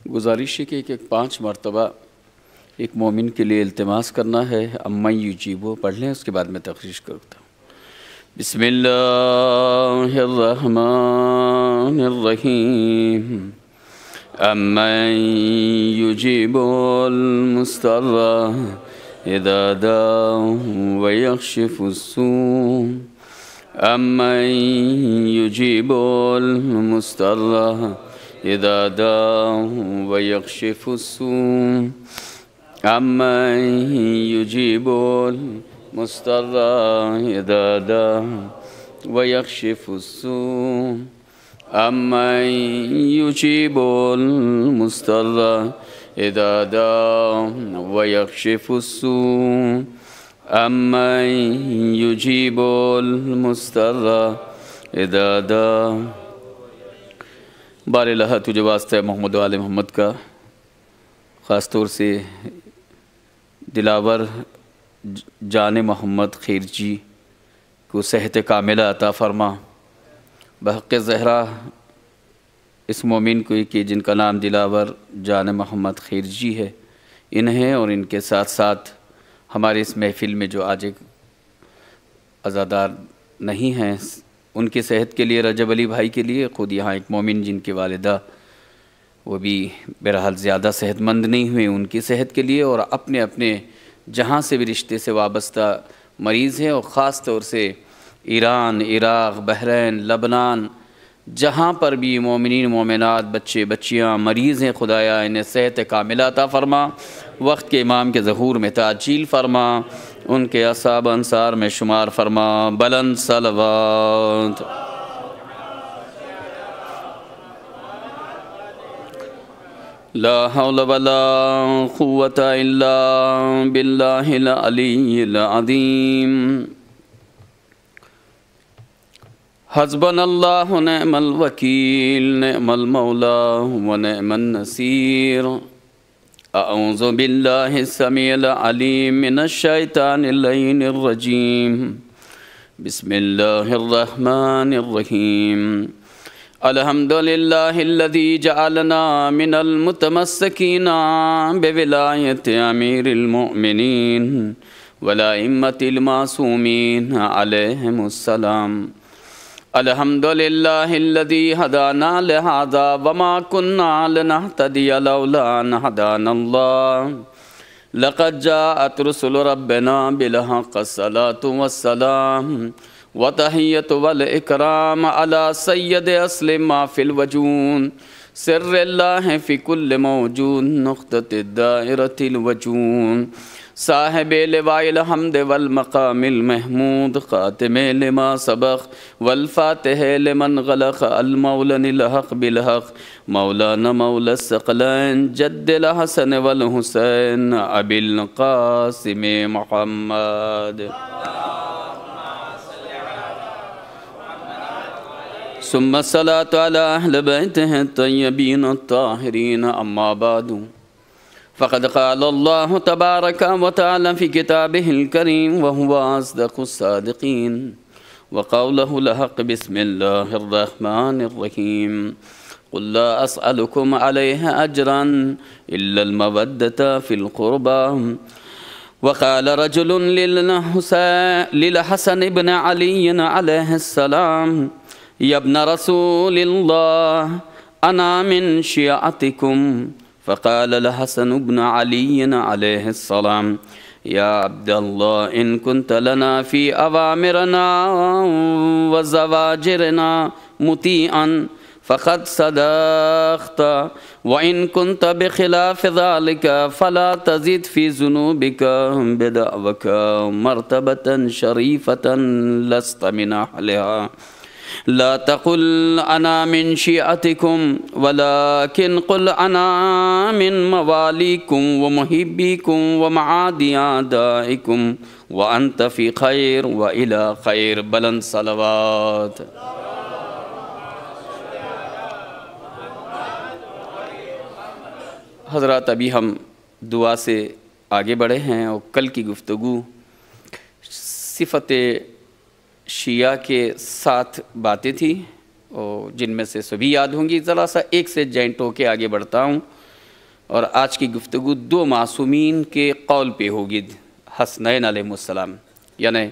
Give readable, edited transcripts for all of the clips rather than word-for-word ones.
गुजारिश है कि 5 मरतबा एक मोमिन के लिए इल्तिमास करना है। अम्मा युजीबो पढ़ लें, उसके बाद मैं तखरीज करता हूँ। बिस्मिल्लाहिर्रहमानिर्रहीम। अम्मा युजीबुल मुस्तर्रा इज़ा दअाहु व यक्शिफुस्सू। अम्मा युजीबुल मुस्तर्रा इज़ा दअाहु व यक्शिफुस्सू। अम्मा युजीबुल मुस्तर्रा इज़ा दअाहु व यक्शिफुस्सू। अम्मा युजीबुल मुस्तर्रा इज़ा दअाहु व यक्शिफुस्सू। अम्मा युजीबुल मुस्तर्रा इज़ा दअाहु। बारिल्लाह तुझे वास्ता है मोहम्मद वाले मोहम्मद का, ख़ास तौर से दिलावर जान मोहम्मद खिरजी को सेहत कामिला अता फ़रमा। बहक़ ज़हरा इस मोमिन को कि जिनका नाम दिलावर जान मोहम्मद खिरजी है, इन्हें और इनके साथ साथ हमारे इस महफ़िल में जो आज एक अज़ादार नहीं हैं, उनकी सेहत के लिए, रजब अली भाई के लिए, ख़ुद यहाँ एक मोमिन जिनकी वालिदा वो भी बहरहाल ज़्यादा सेहतमंद नहीं हुए, उनकी सेहत के लिए, और अपने अपने जहाँ से भी रिश्ते से वाबस्ता मरीज़ हैं, और ख़ास तौर से ईरान, इराक़, बहरैन, लबनान, जहाँ पर भी मोमिनीन मोमिनात बच्चे बच्चियाँ मरीज़ हैं, खुदाया इन्हें सेहत कामिला अता फ़रमा। वक्त के इमाम के ज़हूर में ताजील फ़रमा, उनके असहाब अंसार में शुमार फ़रमा। बुलंद सलवात। ला हौला वला कुव्वता इल्ला बिल्लाहिल अलिय्यिल अज़ीम। हस्बनल्लाहु निअमल वकील, निअमल मौला व निअमन नसीर। अऊज़ु बिल्लाहिस समीइल अलीम मिनश शैतानिर लईनिर रजीम। बिस्मिल्लाहिर रहमानिर रहीम। अल्हम्दुलिल्लाहिल्लज़ी जअलना मिनल मुतमस्सिकीना बिविलायति अमीरिल मुअमिनीन वल अइम्मतिल मासूमीन अलैहिमुस्सलाम। अल्हम्दुलिल्लाहिल्लज़ी हदाना लिहाज़ा वमा कुन्ना लिनहतदिया लौला अन हदानल्लाह। लक़द जाअत रुसुलु रब्बिना बिलहक़्क़ि अस्सलातु वस्सलाम व तहिय्यतु वल इकराम अला सय्यदि अस्लि मा फिल वजूद सिर्रिल्लाहि फी कुल्लि मौजूद नुक़्ततिद दाइरतिल वजूद। साहिबे लिवाइल हम्द वल मक़ामिल महमूद ख़ातिमे लिमा सबक़ वल फ़ातिहे लिमन ग़लक़ अल मौलनिल हक़ बिल हक़ मौलाना मौला सकलैन जद्दिल हसन वल हुसैन अबिल क़ासिम मुहम्मद। सुम्मा सलातु अला अहलि बैतिहि तय्यबीन अत्ताहिरीन। अम्मा बादु फ़क़द क़ाल अल्लाहु तबारक व तआला फ़ी किताबिहिल करीम व हुवा अस्दक़ुस सादिक़ीन व क़ौलुहुल हक़्क़। बिस्मिल्लाहिर रहमानिर रहीम। क़ुल ला अस्अलुकुम अलैहि अजरन इल्लल मवद्दता फ़िल क़ुरबा। व क़ाल रजुलुन लिल हसन इब्न अली अलैहिस्सलाम यब्न रसूलिल्लाह अना मिन शियअतिकुम। फ़क़ाल अल हसन इब्न अली अलैहिस्सलाम या अब्दल्लाह इन कुन्त लना फ़ी अवामिरना व ज़वाजिरना मुतीअन फ़क़द सदक़त व इन कुन्त बिख़िलाफ़ि ज़ालिका फ़ला तज़िद फ़ी ज़ुनूबिका बिदअवका मर्तबतन शरीफ़तन लस्त मिन अहलिहा। ला तक़ुल अना मिन शियअतिकुम वलाकिन क़ुल अना मिन मवालिकुम व मुहिब्बिकुम व मआदि आदाइकुम व अंत फ़ी खैर व इला खैर। बुलंद सलवात। हज़रात, अभी हम दुआ से आगे बढ़े हैं और कल की गुफ्तगू सिफ़त शिया के 7 बातें थी और जिनमें से सभी याद होंगी। ज़रा सा एक से जॉइंट होके आगे बढ़ता हूँ। और आज की गुफ्तगू दो मासूमीन के कौल पे होगी, हसनैन अलैहिस्सलाम, यानी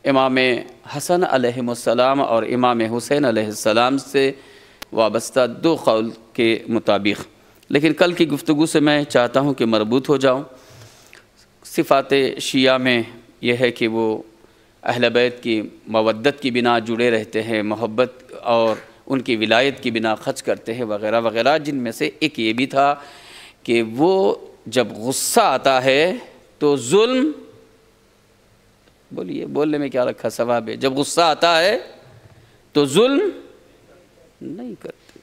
इमाम हसन अलैहिस्सलाम और इमाम हुसैन अलैहिस्सलाम से वाबस्ता दो कौल के मुताबिक। लेकिन कल की गुफ्तगू से मैं चाहता हूँ कि मरबूत हो जाऊँ। सिफ़ात शिया में यह है कि वो अहले बैत की मवद्दत की बिना जुड़े रहते हैं, मोहब्बत और उनकी विलायत की बिना खर्च करते हैं वग़ैरह वग़ैरह, जिनमें से एक ये भी था कि वो जब गुस्सा आता है तो जुल्म, बोलिए बोलने में क्या रखा सवाब है, जब गुस्सा आता है तो जुल्म नहीं करते,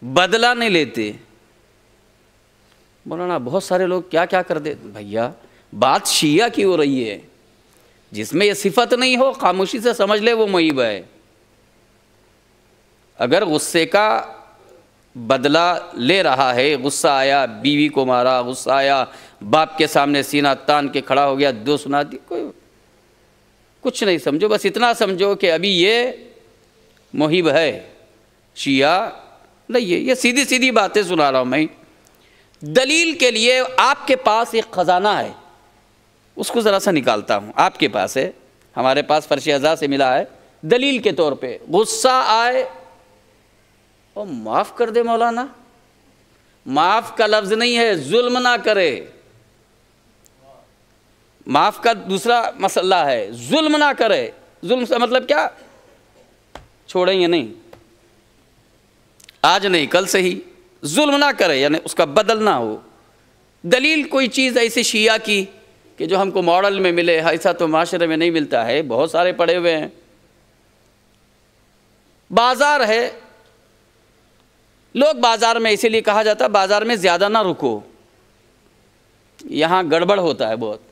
बदला नहीं लेते। मौलाना बहुत सारे लोग क्या क्या कर दे, भैया बात शिया की हो रही है, जिसमें ये सिफत नहीं हो खामोशी से समझ ले वो मुईब है। अगर गुस्से का बदला ले रहा है, गुस्सा आया बीवी को मारा, गुस्सा आया बाप के सामने सीना तान के खड़ा हो गया, दो सुना दी, कोई कुछ नहीं समझो, बस इतना समझो कि अभी ये मुहिब है, शिया नहीं है। ये सीधी सीधी बातें सुना रहा हूँ मैं। दलील के लिए आपके पास एक ख़जाना है, उसको ज़रा सा निकालता हूँ। आपके पास है, हमारे पास फर्श अज़ा से मिला है। दलील के तौर पे गुस्सा आए और माफ़ कर दे मौलाना, माफ़ का लफ्ज़ नहीं है, जुल्म ना करे। माफ़ का दूसरा मसला है, जुल्म ना करे। जुल्म से मतलब क्या, छोड़ेंगे नहीं, आज नहीं कल से ही, जुल्म ना करे यानी उसका बदल ना हो। दलील कोई चीज़ ऐसी शिया की कि जो हमको मॉडल में मिले, ऐसा तो माशरे में नहीं मिलता है, बहुत सारे पड़े हुए हैं। बाज़ार है, लोग बाज़ार में, इसीलिए कहा जाता है बाज़ार में ज़्यादा ना रुको, यहाँ गड़बड़ होता है बहुत,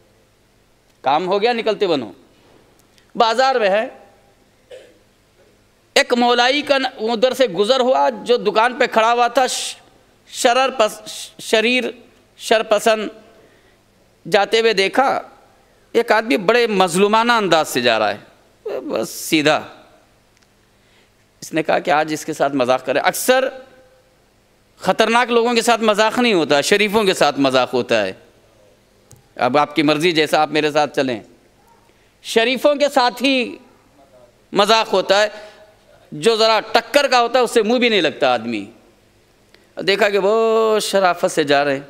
काम हो गया निकलते बनो। बाज़ार में है, एक मौलाई का उधर से गुज़र हुआ, जो दुकान पे खड़ा हुआ था, शरपसंद जाते हुए देखा, एक आदमी बड़े मजलूमाना अंदाज से जा रहा है, बस सीधा। इसने कहा कि आज इसके साथ मजाक करें। अक्सर ख़तरनाक लोगों के साथ मजाक नहीं होता, शरीफों के साथ मजाक होता है। अब आपकी मर्ज़ी, जैसा आप मेरे साथ चलें। शरीफों के साथ ही मजाक होता है, जो ज़रा टक्कर का होता है उससे मुंह भी नहीं लगता आदमी। देखा कि वो शराफत से जा रहे,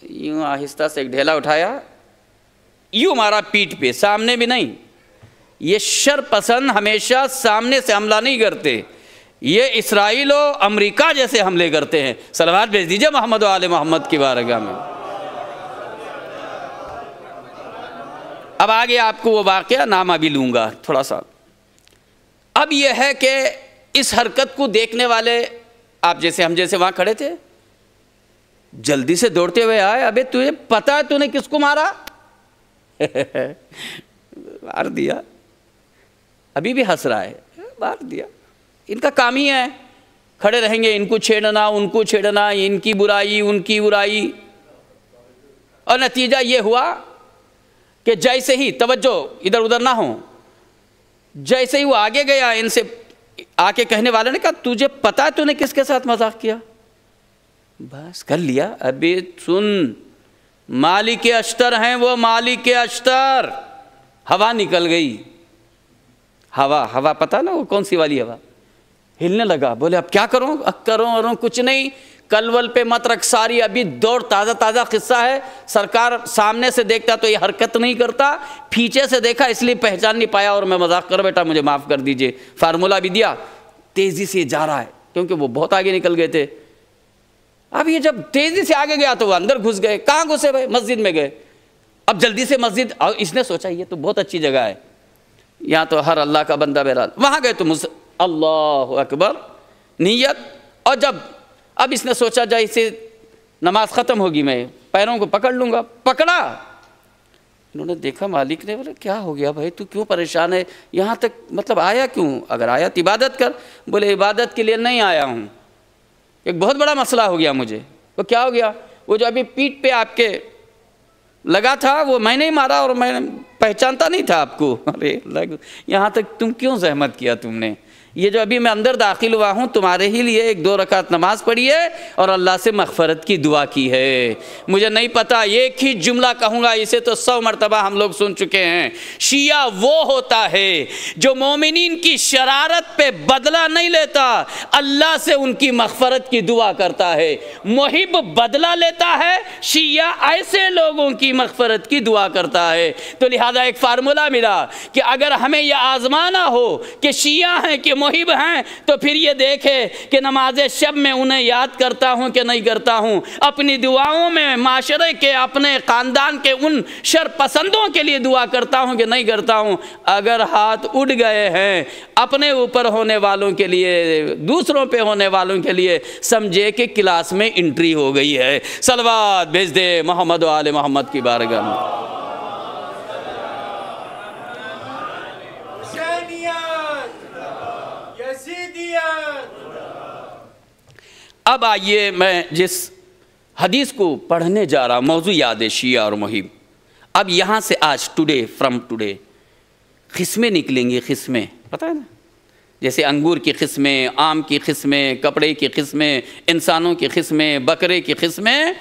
यूँ आहिस्ता से एक ढेला उठाया, यूँ मारा पीठ पे, सामने भी नहीं। ये शरपसंद हमेशा सामने से हमला नहीं करते, ये इसराइल और अमेरिका जैसे हमले करते हैं। सलवात भेज दीजिए मोहम्मद वाले मोहम्मद की बारगाह में। अब आगे आपको वो वाक़या नामा भी लूँगा थोड़ा सा। अब यह है कि इस हरकत को देखने वाले, आप जैसे हम जैसे वहाँ खड़े थे, जल्दी से दौड़ते हुए आए, अबे तुझे पता है तूने किसको मारा? मार दिया। अभी भी हंस रहा है, मार दिया। इनका काम ही है, खड़े रहेंगे, इनको छेड़ना उनको छेड़ना, इनकी बुराई उनकी बुराई। और नतीजा ये हुआ कि जैसे ही, तवज्जो इधर उधर ना हो, जैसे ही वो आगे गया, इनसे आके कहने वाले ने कहा तुझे पता है तूने किसके साथ मजाक किया? बस कर लिया। अबे सुन, मालिक अश्तर हैं वो, मालिक अश्तर। हवा निकल गई, हवा पता ना वो कौन सी वाली हवा, हिलने लगा। बोले अब क्या करूं? करूं कुछ नहीं, कलवल पे मत रख सारी। अभी दौड़, ताज़ा ताज़ा किस्सा है। सरकार सामने से देखता तो ये हरकत नहीं करता, पीछे से देखा इसलिए पहचान नहीं पाया, और मैं मजाक कर बेटा मुझे माफ़ कर दीजिए। फार्मूला भी दिया, तेज़ी से जा रहा है क्योंकि वो बहुत आगे निकल गए थे। अब ये जब तेज़ी से आगे गया तो वो अंदर घुस गए। कहाँ घुसे भाई? मस्जिद में गए। अब जल्दी से मस्जिद, और इसने सोचा ये तो बहुत अच्छी जगह है, यहाँ तो हर अल्लाह का बंदा बहरहाल। वहाँ गए तो अल्लाह अकबर नीयत। और जब अब इसने सोचा जैसे नमाज ख़त्म होगी मैं पैरों को पकड़ लूँगा, पकड़ा। इन्होंने देखा, मालिक ने, बोले क्या हो गया भाई, तू क्यों परेशान है, यहाँ तक मतलब आया क्यों? अगर आया तो इबादत कर। बोले इबादत के लिए नहीं आया हूँ, एक बहुत बड़ा मसला हो गया मुझे। वो क्या हो गया? वो जो अभी पीठ पे आपके लगा था वो मैंने ही मारा, और मैं पहचानता नहीं था आपको। अरे यहाँ तक तुम क्यों जहमत किया तुमने? ये जो अभी मैं अंदर दाखिल हुआ हूँ तुम्हारे ही लिए 1-2 रकात नमाज पढ़ी है और अल्लाह से मग़फ़रत की दुआ की है। मुझे नहीं पता, एक ही जुमला कहूँगा, इसे तो 100 मरतबा हम लोग सुन चुके हैं। शिया वो होता है जो मोमिनीन की शरारत पे बदला नहीं लेता, अल्लाह से उनकी मग़फ़रत की दुआ करता है। मुहिब बदला लेता है, शिया ऐसे लोगों की मग़फ़रत की दुआ करता है। तो लिहाजा एक फार्मूला मिला कि अगर हमें यह आज़माना हो कि शिया हैं कि मुहिब हैं, तो फिर ये देखे कि नमाज शब में उन्हें याद करता हूँ कि नहीं करता हूँ, अपनी दुआओं में माशरे के, अपने ख़ानदान के उन शरपसंदों के लिए दुआ करता हूँ कि नहीं करता हूँ। अगर हाथ उठ गए हैं अपने ऊपर होने वालों के लिए, दूसरों पे होने वालों के लिए, समझे कि क्लास में एंट्री हो गई है। सलवात भेज दे मोहम्मद व आले मोहम्मद की बारगाह में। अब आइए, मैं जिस हदीस को पढ़ने जा रहा हूँ, मौजू याद है शिया और मुहिब। अब यहाँ से आज फ्रॉम टुडे किस्में निकलेंगी, किस्में, पता है ना, जैसे अंगूर की किस्में, आम की किस्में, कपड़े की किस्में, इंसानों की किस्में, बकरे की किस्में।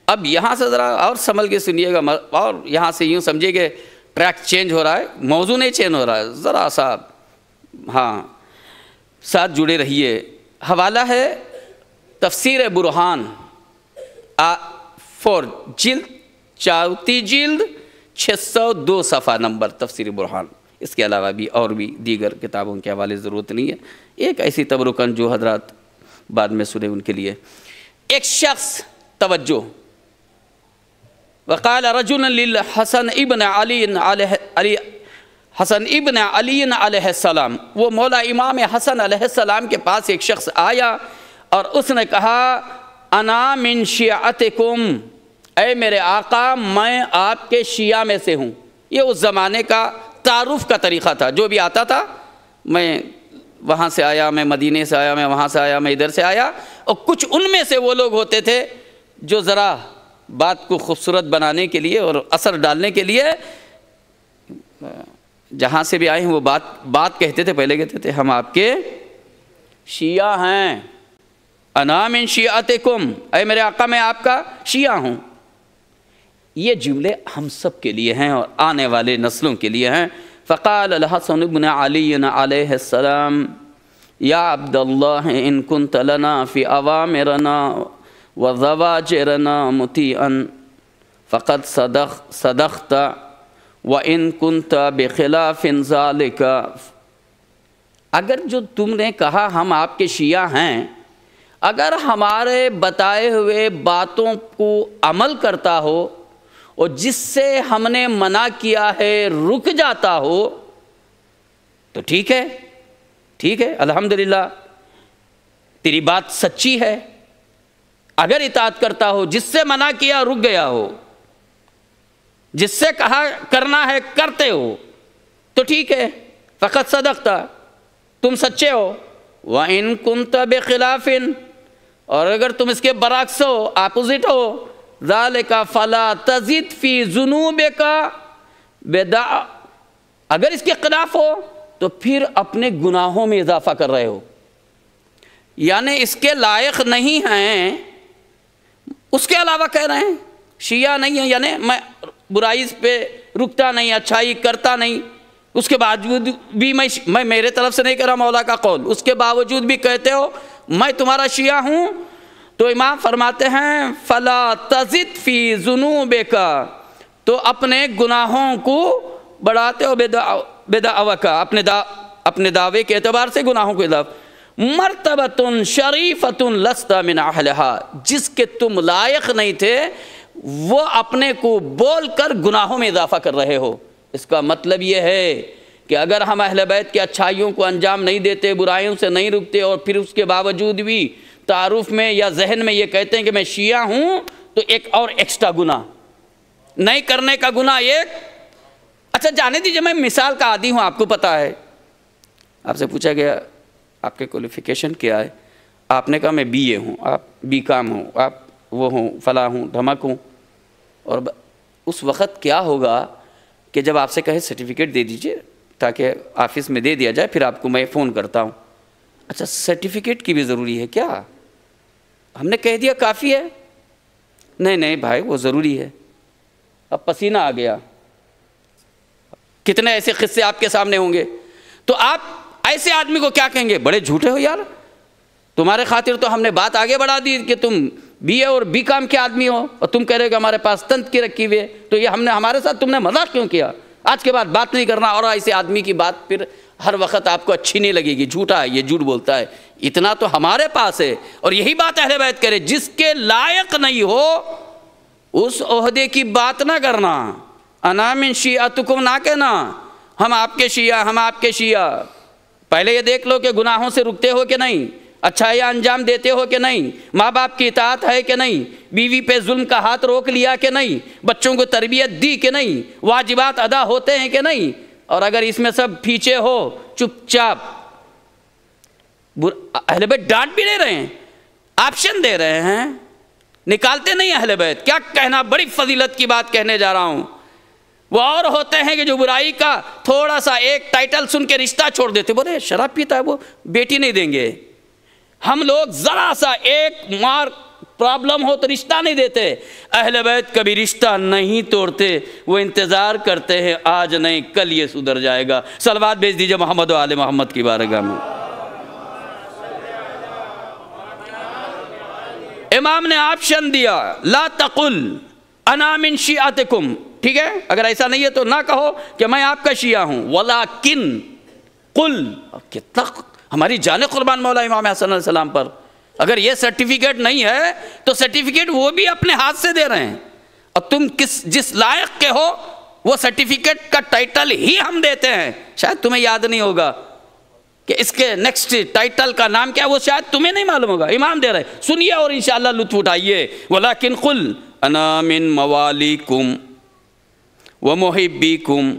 अब यहाँ से ज़रा और संभल के सुनिएगा, और यहाँ से यूँ समझिए ट्रैक चेंज हो रहा है, मौजू नहीं चेंज हो रहा है, ज़रा सा हाँ साथ जुड़े रहिए। हवाला है तफसीर बुरहान 4 जिल्द 4 जिल्द 602 सफ़ा नंबर तफसीर बुरहान। इसके अलावा भी और भी दीगर किताबों के हवाले ज़रूरत नहीं है, एक ऐसी तबरुकन जो हजरात बाद में सुने उनके लिए। एक शख्स, तवज्जो, वक़ाल रजुल लिल हसन इब्न अली हसन इब्न अली अलैहिस्सलाम, वो मौला इमाम हसन अलैहिस्सलाम के पास एक शख्स आया और उसने कहा, अना मिन शियातिकुम, ऐ मेरे आका मैं आपके शिया में से हूँ। ये उस ज़माने का तारुफ़ का तरीक़ा था, जो भी आता था, मैं वहाँ से आया, मैं मदीने से आया, मैं वहाँ से आया, मैं इधर से आया। और कुछ उनमें से वो लोग होते थे जो ज़रा बात को खूबसूरत बनाने के लिए और असर डालने के लिए जहाँ से भी आए हैं वो बात कहते थे, पहले कहते थे हम आपके शिया हैं, अना मिन शियातिकुम, ऐ मेरे आका मैं आपका शिया हूँ। ये जुमले हम सब के लिए हैं और आने वाले नस्लों के लिए हैं। फ़क़ाल अल हसन इब्न अली अलैहिस्सलाम, या अब्दुल्लाह इन कुन्त लना फ़ी अवामिरना व ज़वाजिरना मुतीअन फ़क़द सदक़ता व इन कुन्त बिख़िलाफ़िन ज़ालिका। अगर जो तुमने कहा हम आपके शिया हैं, अगर हमारे बताए हुए बातों को अमल करता हो और जिससे हमने मना किया है रुक जाता हो, तो ठीक है, ठीक है, अल्हम्दुलिल्लाह तेरी बात सच्ची है। अगर इताअत करता हो, जिससे मना किया रुक गया हो, जिससे कहा करना है करते हो, तो ठीक है, फ़क़द सदक़ता, तुम सच्चे हो। व इन कुन्त बिख़िलाफ़िन, और अगर तुम इसके बरअक्स हो, अपोजिट हो, ज़ालिका फ़ला तज़िद फ़ी ज़ुनूबिका बिदा, अगर इसके खिलाफ हो तो फिर अपने गुनाहों में इजाफ़ा कर रहे हो, यानी इसके लायक नहीं हैं, उसके अलावा कह रहे हैं शिया नहीं है, यानी मैं बुराई पे रुकता नहीं, अच्छाई करता नहीं, उसके बावजूद भी मैं मेरे तरफ से नहीं कह रहा मौला का कौल, उसके बावजूद भी कहते हो मैं तुम्हारा शिया हूँ। तो इमाम फरमाते हैं फ़ला तज़िद फ़ी ज़ुनूबिका, तो अपने गुनाहों को बढ़ाते हो, बेदावका, अपने दावे के एतबार से गुनाहों को इजाफ़। मर्तबतुन शरीफ़तुन लस्ता मिन अहलिहा, जिसके तुम लायक नहीं थे वो अपने को बोल कर गुनाहों में इजाफ़ा कर रहे हो। इसका मतलब ये है कि अगर हम अहले बैत की अच्छाइयों को अंजाम नहीं देते, बुराइयों से नहीं रुकते, और फिर उसके बावजूद भी तारुफ़ में या जहन में ये कहते हैं कि मैं शिया हूँ, तो एक और एक्स्ट्रा गुनाह, नहीं करने का गुनाह एक। अच्छा जाने दीजिए, मैं मिसाल का आदी हूँ, आपको पता है, आपसे पूछा गया आपके क्वालिफ़िकेशन क्या है, आपने कहा मैं BA हूँ, आप BCom हूँ, आप वो हूँ, फला हूँ, धमक हूँ। और उस वक़्त क्या होगा कि जब आपसे कहे सर्टिफिकेट दे दीजिए ताकि ऑफिस में दे दिया जाए, फिर आपको मैं फ़ोन करता हूँ। अच्छा, सर्टिफिकेट की भी ज़रूरी है क्या? हमने कह दिया काफ़ी है। नहीं नहीं भाई, वो ज़रूरी है। अब पसीना आ गया। कितने ऐसे किस्से आपके सामने होंगे। तो आप ऐसे आदमी को क्या कहेंगे? बड़े झूठे हो यार, तुम्हारे खातिर तो हमने बात आगे बढ़ा दी कि तुम बीए और बीकॉम के आदमी हो और तुम कह रहे हो कि हमारे पास तंत की रखी हुई है, तो ये हमने हमारे साथ तुमने मजाक क्यों किया? आज के बाद बात नहीं करना। और ऐसे आदमी की बात फिर हर वक्त आपको अच्छी नहीं लगेगी। झूठा है, ये झूठ बोलता है। इतना तो हमारे पास है। और यही बात अहले बैत करे, जिसके लायक नहीं हो उस ओहदे की बात ना करना। अना मिन शियातुकुम ना कहना, हम आपके शिया, हम आपके शिया। पहले ये देख लो कि गुनाहों से रुकते हो कि नहीं, अच्छा या अंजाम देते हो कि नहीं, माँ बाप की इताअत है कि नहीं, बीवी पे जुल्म का हाथ रोक लिया कि नहीं, बच्चों को तरबियत दी कि नहीं, वाजिबात अदा होते हैं कि नहीं। और अगर इसमें सब पीछे हो, चुपचाप, अहले बैत डांट भी नहीं रहे हैं, ऑप्शन दे रहे हैं, निकालते नहीं अहले बैत। क्या कहना, बड़ी फजीलत की बात कहने जा रहा हूँ। वो और होते हैं कि जो बुराई का थोड़ा सा एक टाइटल सुन के रिश्ता छोड़ देते, बोले शराब पीता है वो, बेटी नहीं देंगे। हम लोग ज़रा सा एक मार प्रॉब्लम हो तो रिश्ता नहीं देते। अहले बैत कभी रिश्ता नहीं तोड़ते, वो इंतज़ार करते हैं आज नहीं कल ये सुधर जाएगा। सलवात भेज दीजिए मोहम्मद व आले मोहम्मद की बारगाह में। इमाम ने ऑप्शन दिया, ला तकुल अना मिन शियातिकुम, ठीक है, अगर ऐसा नहीं है तो ना कहो कि मैं आपका शिया हूं, वलाकिन कुल। कितना हमारी जाने कुर्बान मौला इमाम हसन अलैहि सलाम पर। अगर ये सर्टिफिकेट नहीं है तो सर्टिफिकेट वो भी अपने हाथ से दे रहे हैं, और तुम जिस लायक के हो वो सर्टिफिकेट का टाइटल ही हम देते हैं। शायद तुम्हें याद नहीं होगा कि इसके नेक्स्ट टाइटल का नाम क्या है, वो शायद तुम्हें नहीं मालूम होगा। इमाम दे रहे, सुनिए और इंशाअल्लाह लुत्फ उठाइए। वलाकिन कुल अना मिन मवालिकुम व मुहिब्बिकुम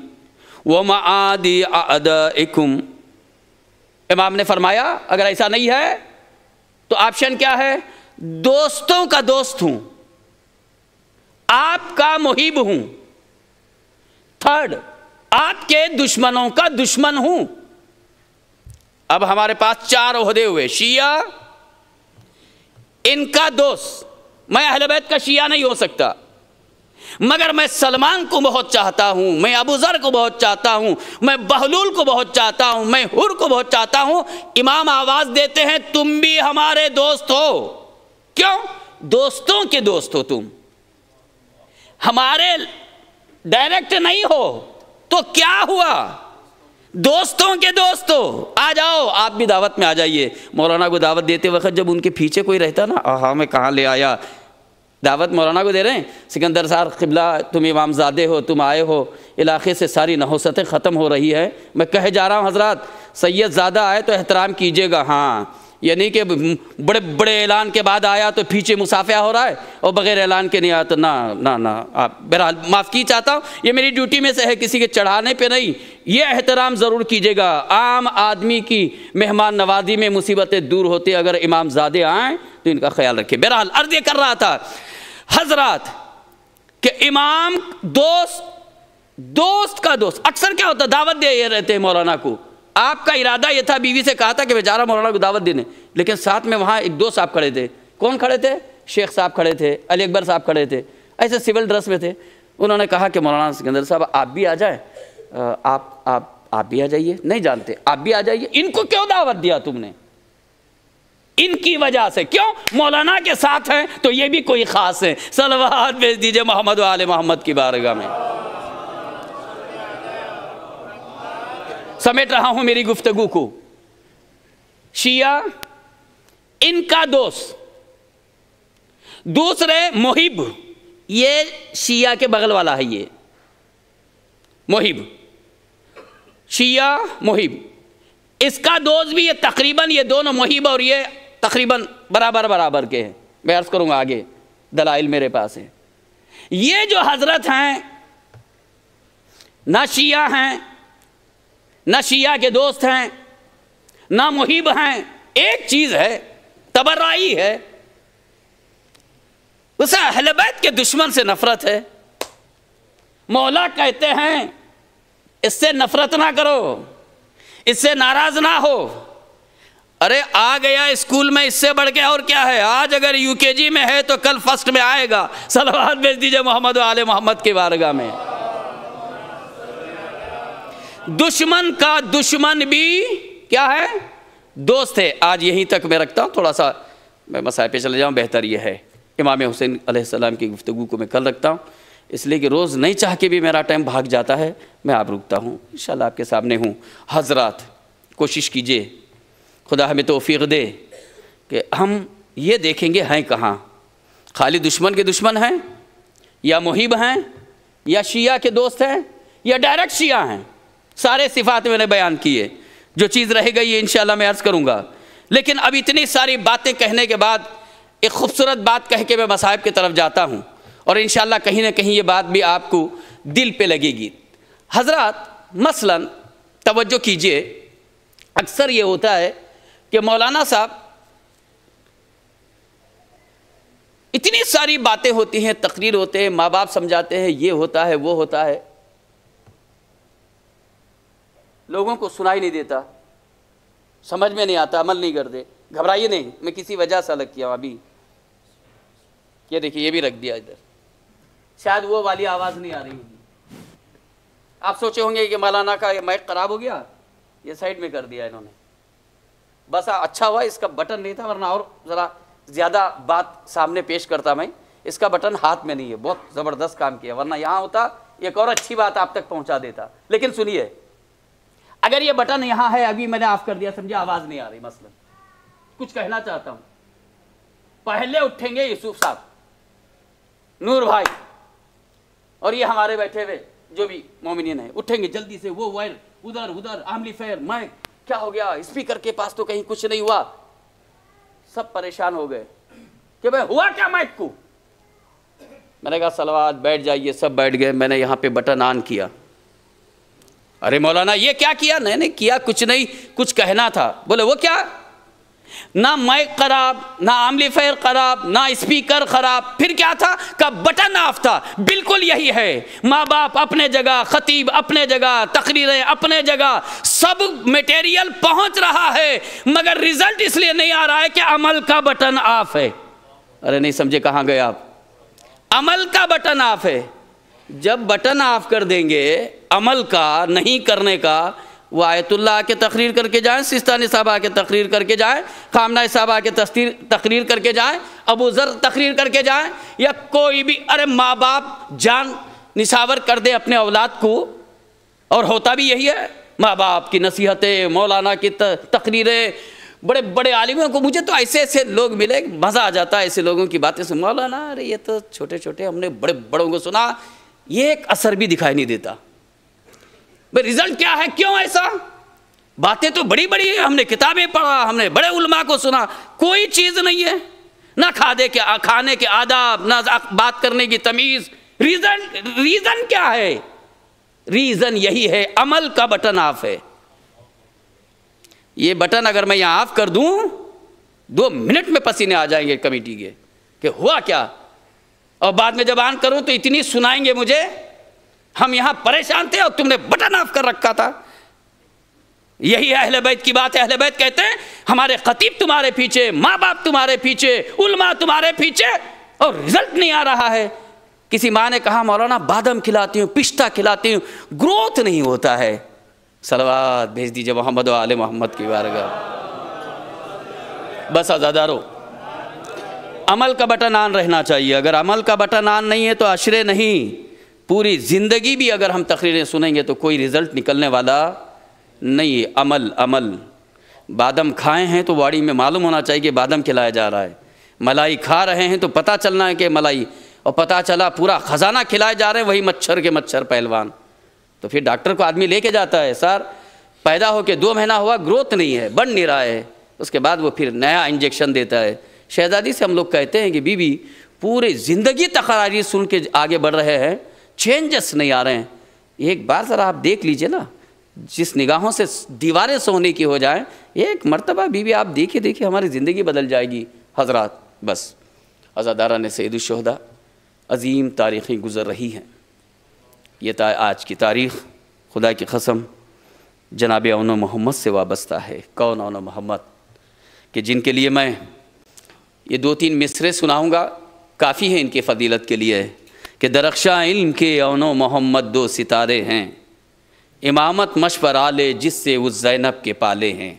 व माआदी अअदाइकुम। इमाम ने फरमाया अगर ऐसा नहीं है तो ऑप्शन क्या है? दोस्तों का दोस्त हूं, आपका मुहिब हूं। थर्ड, आपके दुश्मनों का दुश्मन हूं। अब हमारे पास 4 ओहदे हुए। शिया, इनका दोस्त। मैं अहले बैत का शिया नहीं हो सकता, मगर मैं सलमान को बहुत चाहता हूं, मैं अबू ज़र को बहुत चाहता हूं, मैं बहलूल को बहुत चाहता हूं, मैं हुर को बहुत चाहता हूं। इमाम आवाज देते हैं तुम भी हमारे दोस्त हो। क्यों? दोस्तों के दोस्त हो तुम, हमारे डायरेक्ट नहीं हो। तो क्या हुआ? दोस्तों के दोस्तों। आ जाओ, आप भी दावत में आ जाइए। मौलाना को दावत देते वक्त जब उनके पीछे कोई रहता ना, हाँ मैं कहाँ ले आया, दावत मौलाना को दे रहे हैं, सिकंदर साहब क़िबला तुम इमामज़ादे हो, तुम आए हो, इलाके से सारी नहुसतें ख़त्म हो रही है। मैं कहे जा रहा हूँ हज़रात, सैयद ज़्यादा आए तो एहतराम कीजिएगा। हाँ, यानी कि बड़े बड़े ऐलान के बाद आया तो पीछे मुसाफिया हो रहा है, और बग़ैर ऐलान के नहीं आया तो ना ना ना। आप बहरहाल माफ़ की चाहता हूँ, ये मेरी ड्यूटी में से है, किसी के चढ़ाने पे नहीं। ये एहतराम ज़रूर कीजिएगा। आम आदमी की मेहमान नवाजी में मुसीबतें दूर होती, अगर इमामज़ादे आएँ तो इनका ख्याल रखिए। बहरहाल अर्ज़ ये कर रहा था हजरात कि इमाम दोस्त का दोस्त। अक्सर क्या होता, दावत दे रहते हैं मौलाना को। आपका इरादा यह था, बीवी से कहा था कि बेचारा मौलाना को दावत देने, लेकिन साथ में वहाँ एक 2 साहब खड़े थे। कौन खड़े थे? शेख साहब खड़े थे, अली अकबर साहब खड़े थे, ऐसे सिविल ड्रेस में थे। उन्होंने कहा कि मौलाना सिकंदर साहब आप भी आ जाए, आप भी आ जाइए। नहीं जानते, आप भी आ जाइए। इनको क्यों दावत दिया तुमने? इनकी वजह से। क्यों? मौलाना के साथ हैं तो ये भी कोई खास है। सलवात भेज दीजिए मोहम्मद व आले मोहम्मद की बारगाह में। समेट रहा हूं मेरी गुफ्तगू को। शिया, इनका दोस्त। दूसरे मुहिब, ये शिया के बगल वाला है, ये मुहिब, शिया मुहिब। इसका दोस्त भी ये तकरीबन, ये दोनों मुहिब और ये तकरीबन बराबर के हैं। मैं अर्ज़ करूंगा आगे, दलाइल मेरे पास है। ये जो हजरत हैं ना शिया हैं, ना शिया के दोस्त हैं, ना मुहिब हैं। एक चीज़ है, तबर्राई है, उसे अहले बैत के दुश्मन से नफरत है। मौला कहते हैं इससे नफरत ना करो, इससे नाराज ना हो। अरे आ गया स्कूल में, इससे बढ़ के और क्या है। आज अगर यूकेजी में है तो कल फर्स्ट में आएगा। सलवात भेज दीजिए मोहम्मद व आले मोहम्मद की बारगाह में। दुश्मन का दुश्मन भी क्या है, दोस्त है। आज यहीं तक मैं रखता हूँ, थोड़ा सा मैं मसाइल पे चले जाऊँ, बेहतर ये है। इमाम हुसैन अलैहिस्सलाम की गुफ्तगू को मैं कल रखता हूँ, इसलिए कि रोज़ नहीं चाह के भी मेरा टाइम भाग जाता है, मैं आप रुकता हूँ। इंशाल्लाह आपके सामने हूँ। हज़रात कोशिश कीजिए, खुदा हमें तौफीक दे कि हम ये देखेंगे हैं कहाँ, खाली दुश्मन के दुश्मन हैं, या मुहिब हैं, या शिया के दोस्त हैं, या डायरेक्ट शिया हैं। सारे सिफ़ात मैंने बयान किए, जो चीज़ रह गई है इंशाल्लाह मैं अर्ज़ करूँगा। लेकिन अब इतनी सारी बातें कहने के बाद एक खूबसूरत बात कह के मैं मसाइब की तरफ जाता हूँ, और इंशाल्लाह कहीं ना कहीं ये बात भी आपको दिल पे लगेगी। हज़रात मसलन तवज्जो कीजिए, अक्सर ये होता है कि मौलाना साहब इतनी सारी बातें होती हैं, तकरीर होते हैं, माँ बाप समझाते हैं, ये होता है वो होता है, लोगों को सुनाई नहीं देता, समझ में नहीं आता, अमल नहीं करते। घबराइए नहीं, मैं किसी वजह से अलग किया हूँ। अभी ये देखिए, ये भी रख दिया इधर, शायद वो वाली आवाज़ नहीं आ रही होगी। आप सोचे होंगे कि मौलाना का माइक ख़राब हो गया, ये साइड में कर दिया इन्होंने। बस अच्छा हुआ इसका बटन नहीं था, वरना और ज़रा ज़्यादा बात सामने पेश करता मैं। इसका बटन हाथ में नहीं है, बहुत ज़बरदस्त काम किया, वरना यहाँ होता एक और अच्छी बात आप तक पहुँचा देता। लेकिन सुनिए, अगर ये बटन यहाँ है, अभी मैंने ऑफ कर दिया, समझे आवाज़ नहीं आ रही। मसलन कुछ कहना चाहता हूँ, पहले उठेंगे यूसुफ साहब, नूर भाई, और ये हमारे बैठे हुए जो भी मोमिनीन है, उठेंगे जल्दी से। वो वायर उधर उधर, आमली फेर, मैं क्या हो गया, स्पीकर के पास तो कहीं कुछ नहीं हुआ। सब परेशान हो गए कि भाई हुआ क्या माइक को। मैंने कहा सलवात बैठ जाइए, सब बैठ गए। मैंने यहाँ पे बटन ऑन किया। अरे मौलाना ये क्या किया? नहीं किया कुछ नहीं, कुछ कहना था। बोले वो क्या? ना माइक खराब, ना एम्पलीफायर खराब, ना स्पीकर खराब, फिर क्या था? का बटन ऑफ था। बिल्कुल यही है, माँ बाप अपने जगह, खतीब अपने जगह, तकरीरें अपने जगह, सब मटेरियल पहुंच रहा है, मगर रिजल्ट इसलिए नहीं आ रहा है कि अमल का बटन ऑफ है। अरे नहीं समझे, कहाँ गए आप? अमल का बटन ऑफ है। जब बटन ऑफ कर देंगे अमल का, नहीं करने का, वो आयतुल्लाह आके तकरीर करके जाएं, सिस्तानी साहब आके तकरीर करके जाएं, खामना साहब आके तकरीर करके जाएं, अबू ज़र तकरीर करके जाएं, या कोई भी। अरे माँ बाप जान निछावर कर दे अपने औलाद को, और होता भी यही है। माँ बाप की नसीहतें, मौलाना की तकरीरें, बड़े बड़े आलिमों को, मुझे तो ऐसे ऐसे लोग मिले, मज़ा आ जाता है ऐसे लोगों की बातें सुन। मौलाना अरे ये तो छोटे छोटे, हमने बड़े बड़ों को सुना, ये एक असर भी दिखाई नहीं देता। भाई रिजल्ट क्या है? क्यों ऐसा? बातें तो बड़ी बड़ी है, हमने किताबें पढ़ा, हमने बड़े उलमा को सुना, कोई चीज़ नहीं है। ना खाने के आदाब, ना बात करने की तमीज़। रीज़न क्या है? रीज़न यही है, अमल का बटन ऑफ है। ये बटन अगर मैं यहाँ ऑफ कर दूँ, 2 मिनट में पसीने आ जाएंगे कमेटी के कि हुआ क्या, और बाद में जब ऑन करूँ तो इतनी सुनाएंगे मुझे, हम यहाँ परेशान थे और तुमने बटन ऑफ कर रखा था। यही है अहले बैत की बात है। अहले बैत कहते हैं हमारे खतीब तुम्हारे पीछे, माँ बाप तुम्हारे पीछे, उलमा तुम्हारे पीछे, और रिजल्ट नहीं आ रहा है। किसी माँ ने कहा मौलाना बादाम खिलाती हूँ, पिस्ता खिलाती हूँ, ग्रोथ नहीं होता है। सलवात भेज दीजिए मोहम्मद व आले मोहम्मद की बारगाह। बस आज़ादारो, अमल का बटन ऑन रहना चाहिए। अगर अमल का बटन ऑन नहीं है तो अशरे नहीं, पूरी ज़िंदगी भी अगर हम तकरीरें सुनेंगे तो कोई रिज़ल्ट निकलने वाला नहीं है। अमल अमल। बादाम खाए हैं तो वाड़ी में मालूम होना चाहिए कि बादाम खिलाया जा रहा है। मलाई खा रहे हैं तो पता चलना है कि मलाई, और पता चला पूरा ख़जाना खिलाए जा रहे हैं, वही मच्छर के मच्छर पहलवान। तो फिर डॉक्टर को आदमी लेके जाता है, सर पैदा होके 2 महीना हुआ, ग्रोथ नहीं है, बढ़ नहीं रहा है। उसके बाद वो फिर नया इंजेक्शन देता है। शहजादी से हम लोग कहते हैं कि बीबी पूरे ज़िंदगी तकरारी सुन के आगे बढ़ रहे हैं, चेंजेस नहीं आ रहे हैं। एक बार ज़रा आप देख लीजिए ना, जिस निगाहों से दीवारें सोने की हो जाएं, एक मर्तबा बीवी आप देखिए, हमारी ज़िंदगी बदल जाएगी। हज़रात बस अज़ादारा ने सैयदुश्शुहदा अज़ीम तारीख़ें गुज़र रही हैं। ये आज की तारीख़ खुदा की कसम जनाब औन मोहम्मद से वाबस्ता है। कौन औन मोहम्मद कि जिनके लिए मैं ये 2-3 मिसरे सुनाऊँगा, काफ़ी है इनके फ़जीलत के लिए कि दरख्शां इल्म के औन मोहम्मद 2 सितारे हैं, इमामत मशवरा ले जिससे उस ज़ैनब के पाले हैं।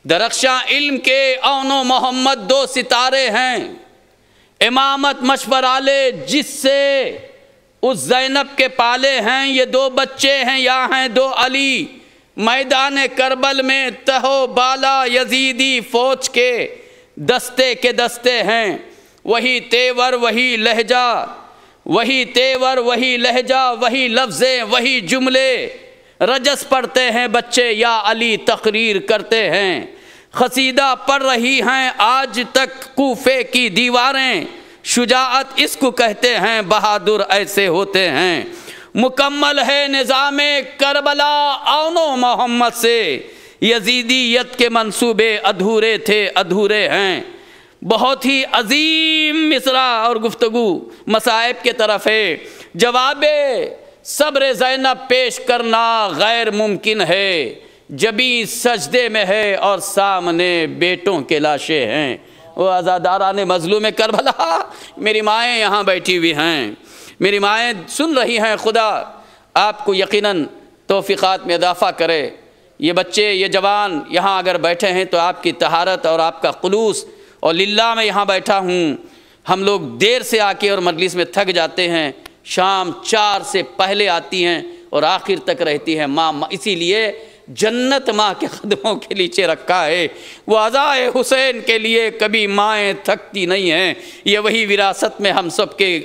दरख्शां इल्म के औन मोहम्मद 2 सितारे हैं, इमामत मशवरा ले जिससे उस ज़ैनब के पाले हैं। ये 2 बच्चे हैं, यहाँ हैं 2 अली, मैदान करबल में तहो बाला यजीदी फौज के दस्ते के दस्ते हैं। वही तेवर वही लहजा, वही तेवर वही लहजा, वही लफ्ज़े वही जुमले, रजस पढ़ते हैं बच्चे या अली तकरीर करते हैं। क़सीदा पढ़ रही हैं आज तक कूफे की दीवारें, शुजाअत इसको कहते हैं बहादुर ऐसे होते हैं। मुकम्मल है निज़ामे करबला औनो मोहम्मद से, यजीदियत के मंसूबे अधूरे थे अधूरे हैं। बहुत ही अजीम मिसरा और गुफ्तगू मसाइब के तरफ है। जवाबे सब्र ज़ैनब पेश करना गैर मुमकिन है, जबी सजदे में है और सामने बेटों के लाशें हैं। वो आज़ादारान मज़लूम करबला, मेरी माएँ यहाँ बैठी हुई हैं, मेरी माएँ सुन रही हैं। खुदा आपको यकीनन तौफ़ीक़ात में इजाफ़ा करे। ये बच्चे ये जवान यहाँ अगर बैठे हैं तो आपकी तहारत और आपका खुलूस और लिल्लाह में यहाँ बैठा हूँ। हम लोग देर से आके और मजलिस में थक जाते हैं, शाम 4 से पहले आती हैं और आखिर तक रहती हैं। माँ इसीलिए जन्नत माँ के कदमों के नीचे रखा है। वो अज़ाए हुसैन के लिए कभी माएँ थकती नहीं हैं। ये वही विरासत में हम सब के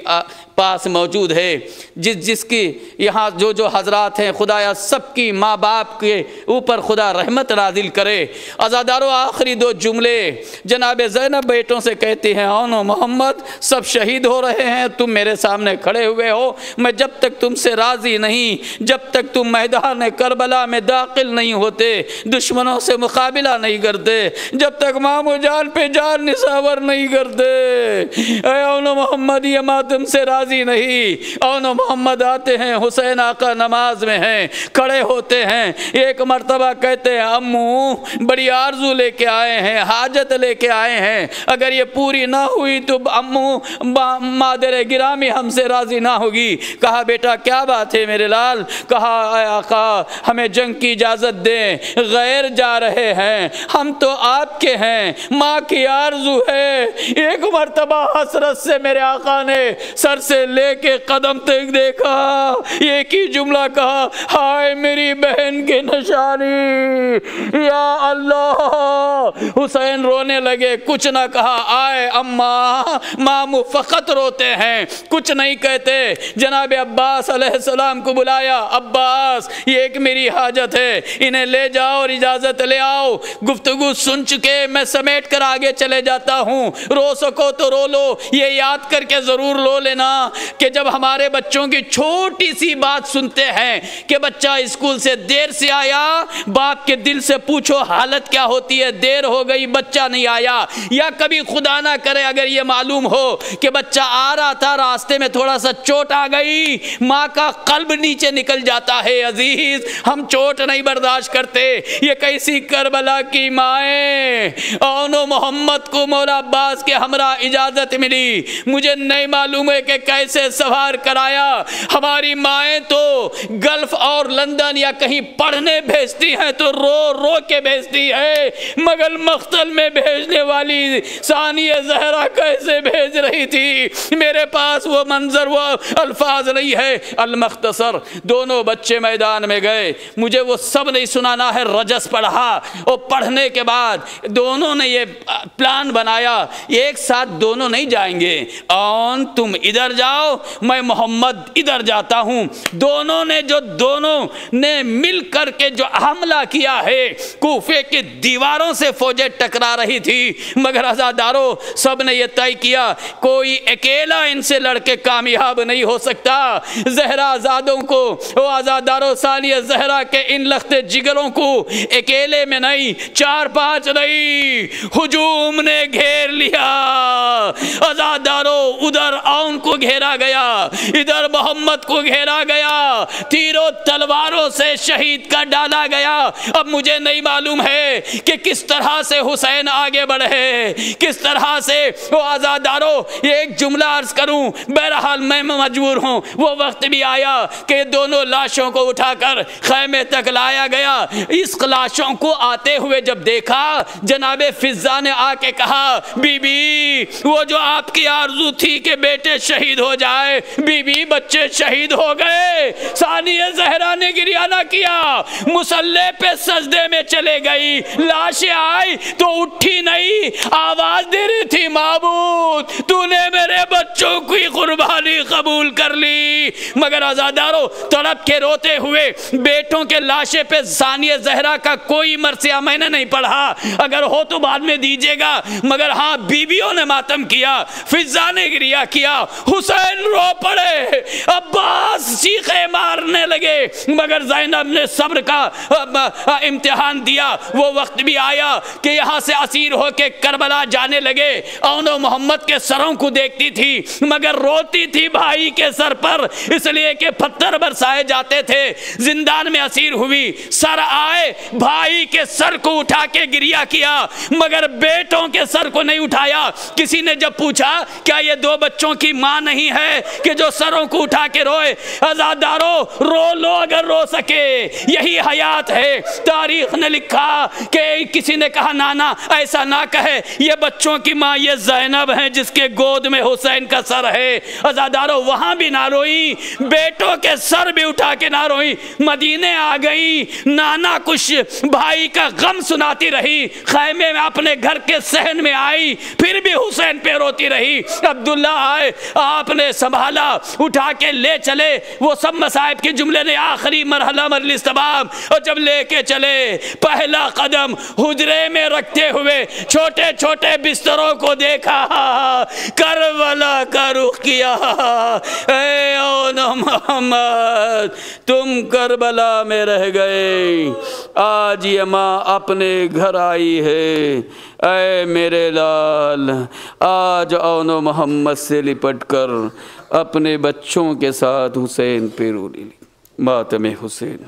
पास मौजूद है। जिसकी यहाँ जो हजरात हैं, खुदाया सबकी माँ बाप के ऊपर खुदा रहमत नाजिल करे। अज़ादारों आखिरी 2 जुमले जनाब ज़ैनब बेटों से कहते हैं, औनो मोहम्मद सब शहीद हो रहे हैं, तुम मेरे सामने खड़े हुए हो। मैं जब तक तुमसे राज़ी नहीं, जब तक तुम मैदान करबला में दाखिल नहीं होते, दुश्मनों से मुकाबला नहीं करते, जब तक मामू जान पे जान निसावर नहीं करते, औनो मोहम्मद ये मातम से राजी नहीं। औनो मोहम्मद आते हैं, हुसैन आका नमाज में हैं, खड़े होते हैं, एक मर्तबा कहते हैं अम्मू बड़ी आरजू लेके आए हैं, हाजत लेके आए हैं, अगर ये पूरी ना हुई तो अम्मू मादर गिरामी हमसे राजी ना होगी। कहा बेटा क्या बात है मेरे लाल? कहा आका हमें जंग की इजाज़त दें, गैर जा रहे हैं, हम तो आपके हैं, माँ की आरजू है। एक मर्तबा हसरत से मेरे आका ने सर से लेके कदम तक देखा, एक ही जुमला कहा, हाय मेरी बहन की निशानी, या अल्लाह। हुसैन रोने लगे, कुछ ना कहा। आए अम्मा मामू फ़कत रोते हैं, कुछ नहीं कहते। जनाब अब्बास अलैहिस्सलाम को बुलाया, अब्बास ये एक मेरी हाजत है, इन्हें ले जाओ और इजाज़त ले आओ। गुफ्तगू सुन चुके मैं समेट कर आगे चले जाता हूँ। रो सको तो रो लो, ये याद करके ज़रूर रो लेना कि जब हमारे बच्चों की छोटी सी बात सुनते हैं कि बच्चा स्कूल से देर से आया, बाप के दिल से पूछो हालत क्या होती है। देर हो गई, बच्चा नहीं आया, या कभी खुदा ना करे अगर ये मालूम हो कि बच्चा आ रहा था, रास्ते में थोड़ा सा चोट आ गई, माँ का कल्ब नीचे निकल जाता है। अजीज हम चोट नहीं बर्दाश्त करते। ये कैसी करबला की माएँ। औनो मोहम्मद को मौला अब्बास के हमरा इजाज़त मिली, मुझे नहीं मालूम है कि कैसे सवार कराया। हमारी माएँ तो गल्फ और लंदन या कहीं पढ़ने भेजती हैं तो रो रो के भेजती है, मगर मख्तल में भेजने वाली सानिया ज़हरा कैसे भेज रही थी। मेरे पास वो मंजर वो अल्फाज नहीं है। अल-मुख्तसर दोनों बच्चे मैदान में गए, मुझे वो सब नहीं सुनाना है। रजस पढ़ा और पढ़ने के बाद दोनों ने ये प्लान बनाया, एक साथ दोनों नहीं जाएंगे। औन तुम इधर जाओ, मैं मोहम्मद इधर जाता हूँ। दोनों ने मिल करके जो हमला किया है, कूफे की दीवारों से फौजें टकरा रही थी, मगर आज़ादारों सब ने यह तय किया कोई अकेला इनसे लड़के कामयाब नहीं हो सकता। ज़हरा आज़ादों को, वो आज़ादारों सानिया ज़हरा के इन लख्ते जिगरों को अकेले में नहीं, 4-5 नहीं, हुजूम ने घेर लिया। आज़ादारों उधर औन को घेरा गया, इधर मोहम्मद को घेरा गया, तीरों तलवारों से शहीद कर डाला गया। अब मुझे नहीं मालूम है कि किस तरह से हुसैन आगे बढ़े, किस तरह से वो आज़ादारों, एक जुमला अर्ज करूं, बहरहाल मैं मजबूर हूं। वो वक्त भी आया कि दोनों लाशों को उठाकर खैमे तक लाया गया। इस लाशों को आते हुए जब देखा, जनाबे फिजा ने आके कहा, बीबी वो जो आपकी आरज़ू थी कि बेटे शहीद हो जाए, बीबी बच्चे शहीद हो गए। सानिया ज़हरा ने गिरिया ना किया, मुसल्ले पे सजदे में चले गई, लाशें आई तो उठी नहीं, आवाज दे रही थी, माबूद तूने मेरे बच्चों की कुर्बानी कबूल कर ली। मगर आज़ादारों तड़प के रोते हुए बेटों के लाशे पे सानिया ज़हरा का कोई मरसिया मैंने नहीं पढ़ा, अगर हो तो बाद में दीजिएगा। मगर हाँ, बीवियों ने मातम किया, फिजा ने गिरिया किया, हुसैन रो पड़े, अब्बास चीखे मारने लगे। मगर ज़ैनब ने सब्र का इम्तिहान दिया। वो वक्त भी आया कि यहाँ से असीर होके करबला जाने लगे। औनो मोहम्मद के सरों को देखती थी मगर रोती थी भाई के सर पर, इसलिए कि पत्थर बरसाए जाते थे। जिंदान में असीर हुई, सर आए, भाई के सर को उठा के गिरिया किया, मगर बेटों के सर को नहीं उठाया। किसी ने जब पूछा क्या ये दो बच्चों की मां नहीं है कि जो सरों को उठा के रोए? आज़ादारों रो लो अगर रो सके, यही हयात है। तारीख ने लिखा कि किसी ने कहा नाना ऐसा ना कहे, ये बच्चों की मां ये ज़ैनब है जिसके गोद में हुसैन का सर है। आज़ादारों वहां भी ना रोई, बेटों के सर भी उठा के ना रोई। मदीने आ गई, नाना कुछ भाई का गम सुनाती रही, खैमे में अपने घर के सहन में आई, फिर भी हुसैन पे रोती रही। अब्दुल्ला आए, आपने संभाला, उठा के ले चले। वो सब मसाइब के जुमले ने आखिरी मरहला मजलिस तमाम, और जब लेके चले पहला कदम हुजरे में रखते हुए छोटे छोटे बिस्तरों को देखा, करबला का रुख किया। ऐ औनो मोहम्मद तुम करबला में रह गए, आज ये माँ अपने घर आई है। ऐ मेरे लाल, आज औनो मोहम्मद से लिपट कर अपने बच्चों के साथ हुसैन पे रो ली। मातमे हुसैन।